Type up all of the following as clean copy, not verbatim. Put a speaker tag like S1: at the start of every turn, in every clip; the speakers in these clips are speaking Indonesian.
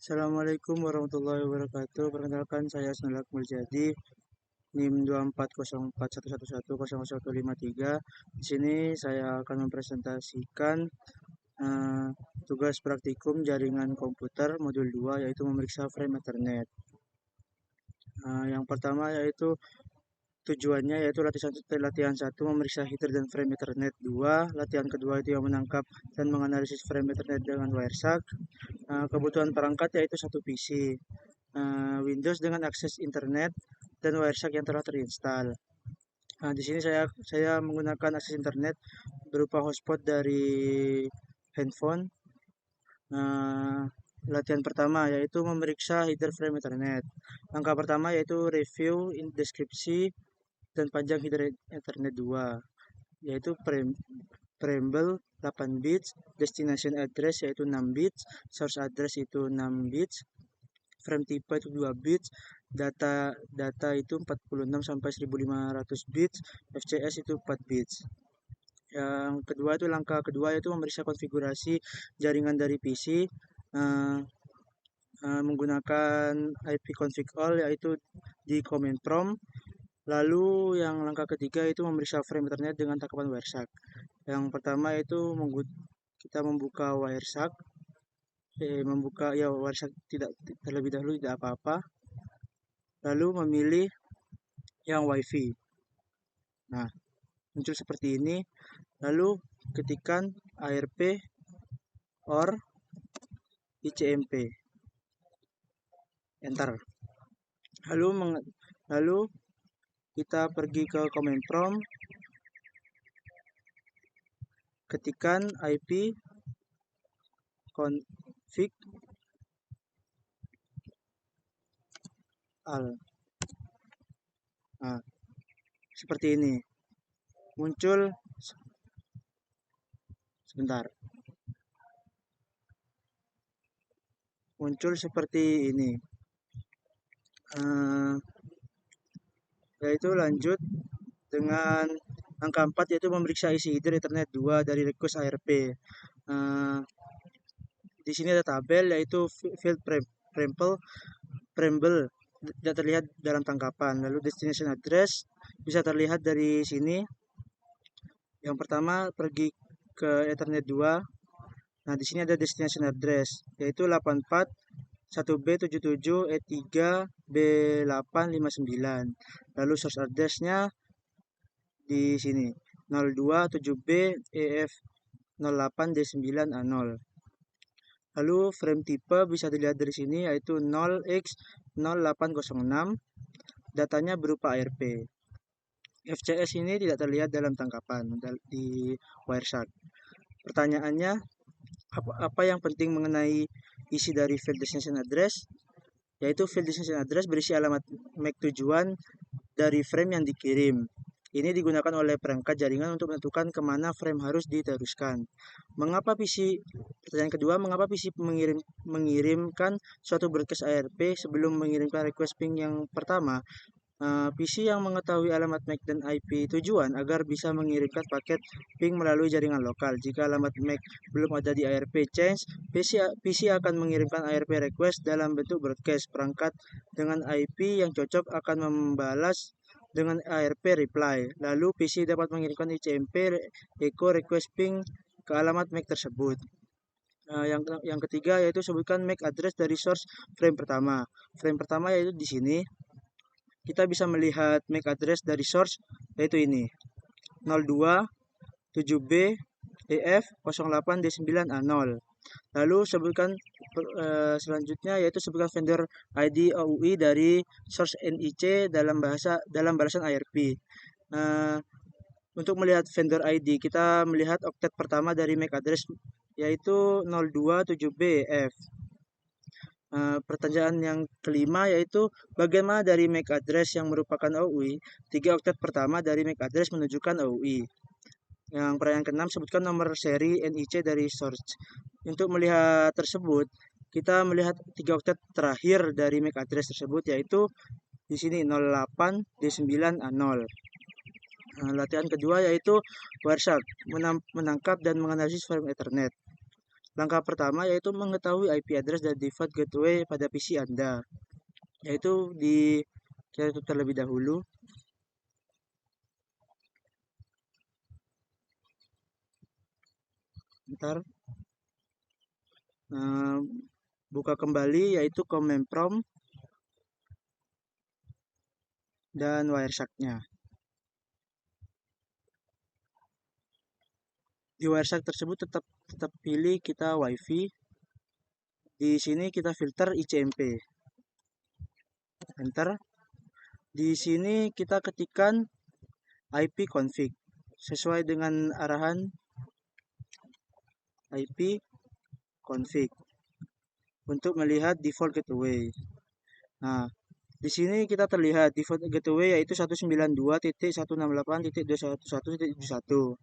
S1: Assalamualaikum warahmatullahi wabarakatuh. Perkenalkan saya Snelak Muljadi, NIM 24041111053. Di sini saya akan mempresentasikan eh, tugas praktikum jaringan komputer modul 2 yaitu memeriksa frame Ethernet. Yang pertama yaitu tujuannya yaitu latihan 1 memeriksa header dan frame Ethernet 2. Latihan kedua itu yang menangkap dan menganalisis frame Ethernet dengan Wireshark. Kebutuhan perangkat yaitu satu PC, Windows dengan akses internet dan Wireshark yang telah terinstal. Di sini saya menggunakan akses internet berupa hotspot dari handphone. Latihan pertama yaitu memeriksa header frame Ethernet. Langkah pertama yaitu review deskripsi dan panjang header Ethernet 2, yaitu preamble 8 bits, destination address yaitu 6 bits, source address itu 6 bits, frame tipe itu 2 bits, data itu 46 sampai 1500 bits, FCS itu 4 bits. Yang kedua itu langkah kedua yaitu memeriksa konfigurasi jaringan dari PC menggunakan IP config all yaitu di command prompt. Lalu yang langkah ketiga itu memeriksa frame Ethernet dengan tangkapan Wireshark. Yang pertama itu kita membuka Wireshark, Wireshark tidak terlebih dahulu tidak apa-apa. Lalu memilih yang WiFi. Nah, muncul seperti ini. Lalu ketikkan ARP or ICMP. Enter. Lalu kita pergi ke command prompt, ketikkan IP config all. Nah, seperti ini. Muncul sebentar. Muncul seperti ini. Yaitu lanjut dengan angka 4 yaitu memeriksa isi header Ethernet 2 dari request ARP. Di sini ada tabel yaitu field preamble tidak terlihat dalam tangkapan. Lalu destination address bisa terlihat dari sini. Yang pertama pergi ke Ethernet 2. Nah, di sini ada destination address yaitu 84 1B77 E3 B859. Lalu source address-nya di sini 02 7B EF 08 D9 A0. Lalu frame tipe bisa dilihat dari sini yaitu 0x0806. Datanya berupa ARP. FCS ini tidak terlihat dalam tangkapan di Wireshark. Pertanyaannya, apa yang penting mengenai isi dari field destination address? Yaitu field destination address berisi alamat MAC tujuan dari frame yang dikirim. Ini digunakan oleh perangkat jaringan untuk menentukan kemana frame harus diteruskan. Pertanyaan kedua, mengapa PC mengirimkan suatu broadcast ARP sebelum mengirimkan request ping yang pertama? PC yang mengetahui alamat MAC dan IP tujuan agar bisa mengirimkan paket ping melalui jaringan lokal. Jika alamat MAC belum ada di ARP change, PC akan mengirimkan ARP request dalam bentuk broadcast. Perangkat dengan IP yang cocok akan membalas dengan ARP reply. Lalu PC dapat mengirimkan ICMP echo request ping ke alamat MAC tersebut. Yang ketiga yaitu sebutkan MAC address dari source frame pertama. Frame pertama yaitu di sini. Kita bisa melihat MAC address dari source yaitu ini 02 7B EF 08 D9 A0. Lalu sebutkan selanjutnya yaitu sebutkan vendor ID OUI dari source NIC dalam balasan ARP. Untuk melihat vendor ID, kita melihat oktet pertama dari MAC address yaitu 027BF. Pertanyaan yang kelima yaitu bagaimana dari MAC address yang merupakan OUI, 3 oktet pertama dari MAC address menunjukkan OUI. Yang pertanyaan keenam, sebutkan nomor seri NIC dari source. Untuk melihat tersebut, kita melihat 3 oktet terakhir dari MAC address tersebut yaitu di sini 08 D9 A0. Latihan kedua yaitu Wireshark menangkap dan menganalisis frame Ethernet. Langkah pertama yaitu mengetahui IP address dan default gateway pada PC Anda. Yaitu kita tutup terlebih dahulu. Bentar. Buka kembali yaitu command prompt dan Wireshark-nya. Di Wireshark tersebut tetap pilih kita WiFi. Di sini kita filter ICMP. Enter. Di sini kita ketikkan IP config sesuai dengan arahan IP config untuk melihat default gateway. Nah, di sini kita terlihat default gateway yaitu 192.168.211.71.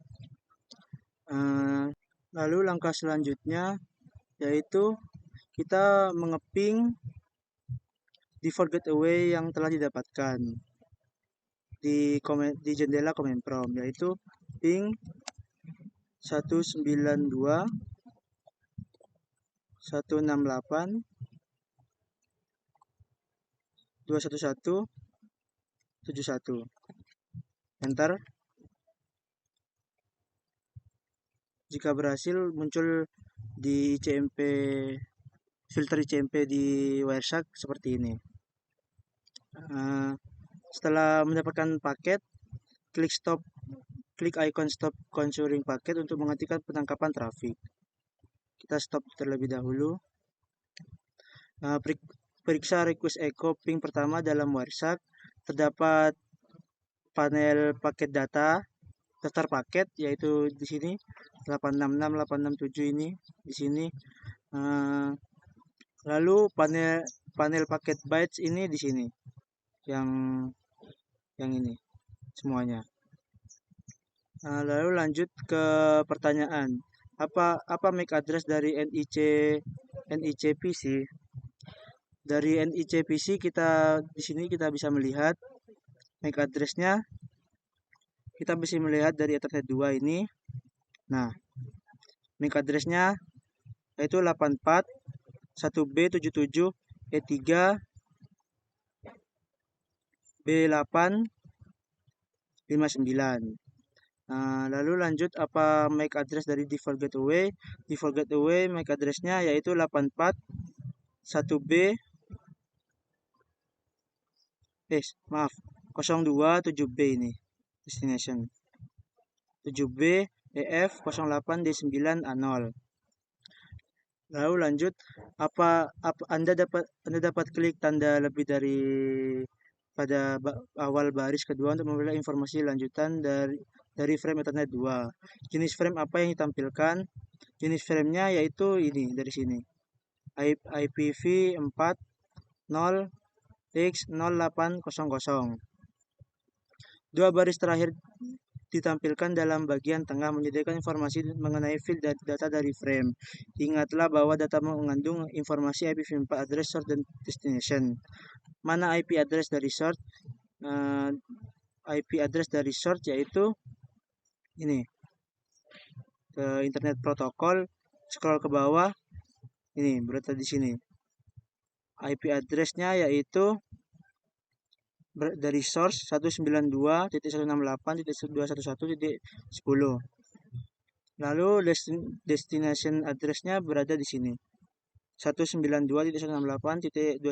S1: Lalu langkah selanjutnya yaitu kita mengeping default gateway yang telah didapatkan di jendela command prompt, yaitu ping 192.168.211.71. Enter. Jika berhasil, muncul di ICMP filter ICMP di Wireshark seperti ini. Setelah mendapatkan paket, klik icon stop configuring paket untuk menghentikan penangkapan traffic. Kita stop terlebih dahulu. Periksa request echo ping pertama dalam Wireshark. Terdapat panel paket data daftar paket, yaitu di sini 866.867 ini di sini. Lalu panel paket bytes ini di sini, yang ini semuanya. Lalu lanjut ke pertanyaan, apa MAC address dari NIC PC? Dari NIC PC di sini kita bisa melihat MAC address-nya. Kita bisa melihat dari Ethernet 2 ini. Nah, MAC address-nya yaitu 84 1B77 E3 B8 59. Lalu lanjut apa MAC address dari default gateway? Default gateway MAC address-nya yaitu 84 1B 02 7B ini destination 7B EF 08 D9 A0. Lalu lanjut Anda dapat klik tanda lebih pada awal baris kedua untuk memperoleh informasi lanjutan dari frame Ethernet 2. Jenis frame apa yang ditampilkan? Jenis frame-nya yaitu ini dari sini. IPv 40x0800. Dua baris terakhir ditampilkan dalam bagian tengah menyediakan informasi mengenai field data dari frame. Ingatlah bahwa data mengandung informasi IPv4 address source dan destination. Mana IP address dari source? IP address dari source yaitu ini, ke internet protokol. Scroll ke bawah, ini berada di sini. IP address-nya yaitu dari source 192.168.211.10. Lalu destination address-nya berada di sini 192.168.211.71.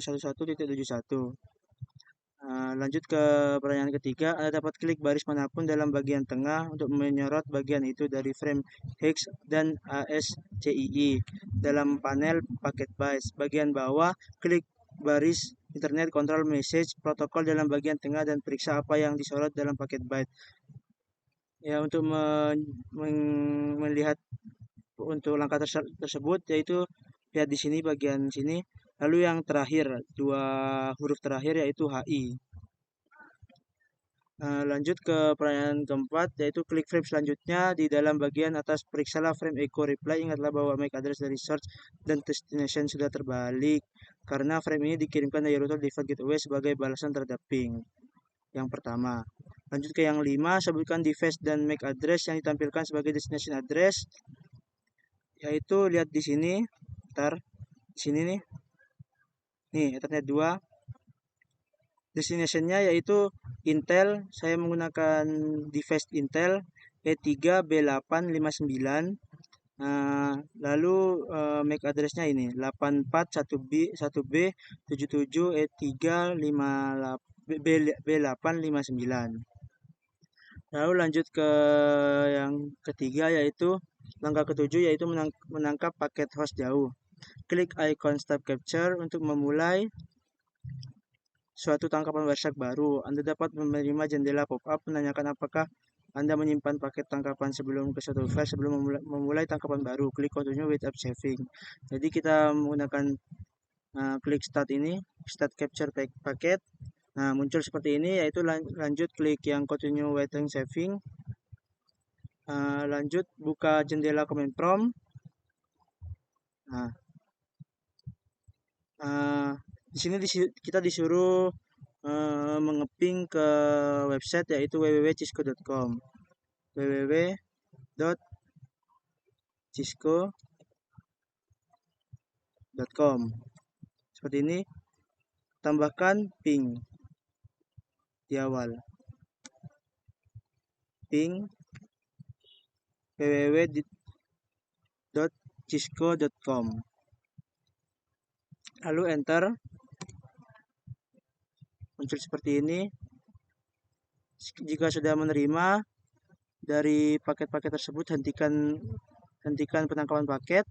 S1: Lanjut ke pertanyaan ketiga. Anda dapat klik baris manapun dalam bagian tengah untuk menyorot bagian itu dari frame hex dan ASCII dalam panel paket bytes. Bagian bawah, klik baris internet control message protokol dalam bagian tengah dan periksa apa yang disorot dalam paket byte. Ya, untuk melihat untuk langkah tersebut yaitu lihat di sini, bagian sini. Lalu yang terakhir, dua huruf terakhir yaitu HI. Lanjut ke pertanyaan keempat, yaitu klik frame selanjutnya. Di dalam bagian atas periksalah frame echo reply. Ingatlah bahwa MAC address dari source dan destination sudah terbalik karena frame ini dikirimkan dari router default gateway sebagai balasan terhadap ping yang pertama. Lanjut ke yang 5, sebutkan device dan MAC address yang ditampilkan sebagai destination address. yaitu lihat di sini, ntar di sini nih, Ethernet 2. Destination-nya yaitu Intel, saya menggunakan device Intel E3B859. Lalu MAC address-nya ini 841B1B77E358B859. Lalu lanjut ke yang ketiga, yaitu langkah ketujuh, yaitu menangkap paket host jauh. Klik icon Stop Capture untuk memulai suatu tangkapan Wireshark baru. Anda dapat menerima jendela pop-up menanyakan apakah Anda menyimpan paket tangkapan sebelum ke suatu file sebelum memulai tangkapan baru. Klik Continue with App Saving. Jadi kita menggunakan klik Start ini, Start Capture Packet. Nah, muncul seperti ini, yaitu lanjut klik yang Continue with App Saving. Lanjut buka jendela Command Prompt. Nah, di sini kita disuruh mengeping ke website yaitu www.cisco.com. www.cisco.com. Seperti ini. Tambahkan ping di awal. Ping www.cisco.com. Lalu enter. Muncul seperti ini. Jika sudah menerima dari paket-paket tersebut, hentikan penangkapan paket.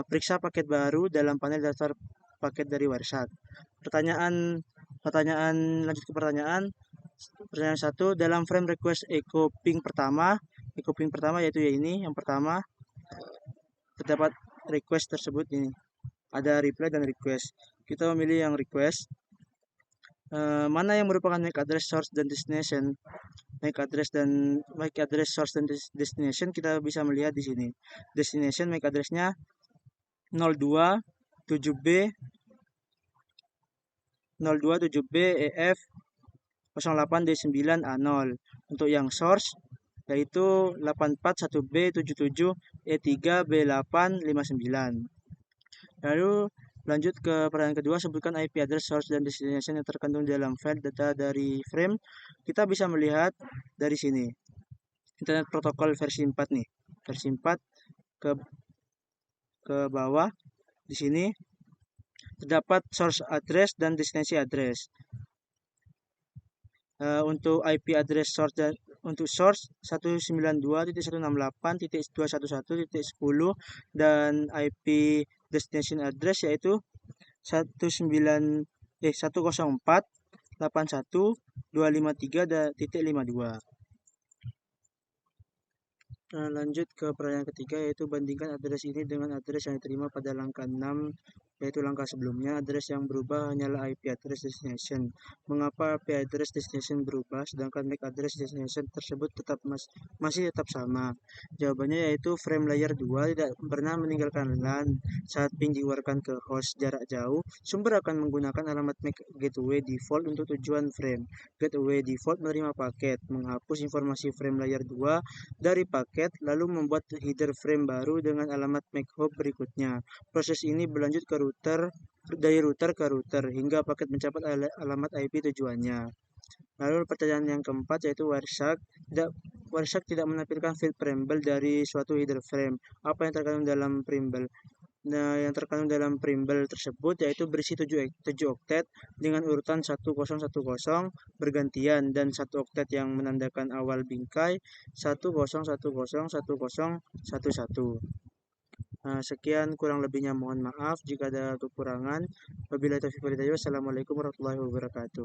S1: Periksa paket baru dalam panel daftar paket dari Wireshark. Lanjut ke pertanyaan 1. Dalam frame request echo ping pertama yaitu ini yang pertama, terdapat request tersebut ini. Ada reply dan request. Kita memilih yang request. Mana yang merupakan MAC address source dan destination? MAC address source dan destination kita bisa melihat di sini. Destination MAC address-nya 027B EF 08D9A0. Untuk yang source yaitu 841B77E3B859. Lalu lanjut ke pertanyaan kedua, sebutkan IP address source dan destination yang terkandung dalam file data dari frame. Kita bisa melihat dari sini. Internet Protocol versi 4 nih. Versi 4 ke bawah. Di sini terdapat source address dan destination address. Untuk IP address source dan untuk source 192.168.211.10 dan IP destination address yaitu 104.81.253.52. Lanjut ke pertanyaan ketiga, yaitu bandingkan address ini dengan address yang diterima pada langkah 6, yaitu langkah sebelumnya. Address yang berubah hanyalah IP address destination. Mengapa IP address destination berubah sedangkan MAC address destination tersebut masih tetap sama? Jawabannya yaitu frame layer 2 tidak pernah meninggalkan LAN. Saat ping dikeluarkan ke host jarak jauh, sumber akan menggunakan alamat MAC gateway default untuk tujuan frame. Gateway default menerima paket, menghapus informasi frame layer 2 dari paket, lalu membuat header frame baru dengan alamat MAC hop berikutnya. Proses ini berlanjut ke dari router ke router hingga paket mencapai alamat IP tujuannya. Lalu pertanyaan yang keempat, yaitu Wireshark tidak menampilkan field preamble dari suatu header frame. Apa yang terkandung dalam preamble? Nah, yang terkandung dalam preamble tersebut yaitu berisi 7 oktet dengan urutan 1010 bergantian dan 1 oktet yang menandakan awal bingkai 10101011. Sekian, kurang lebihnya mohon maaf jika ada kekurangan. Wabillahi taufiq wal hidayah. Wassalamualaikum warahmatullahi wabarakatuh.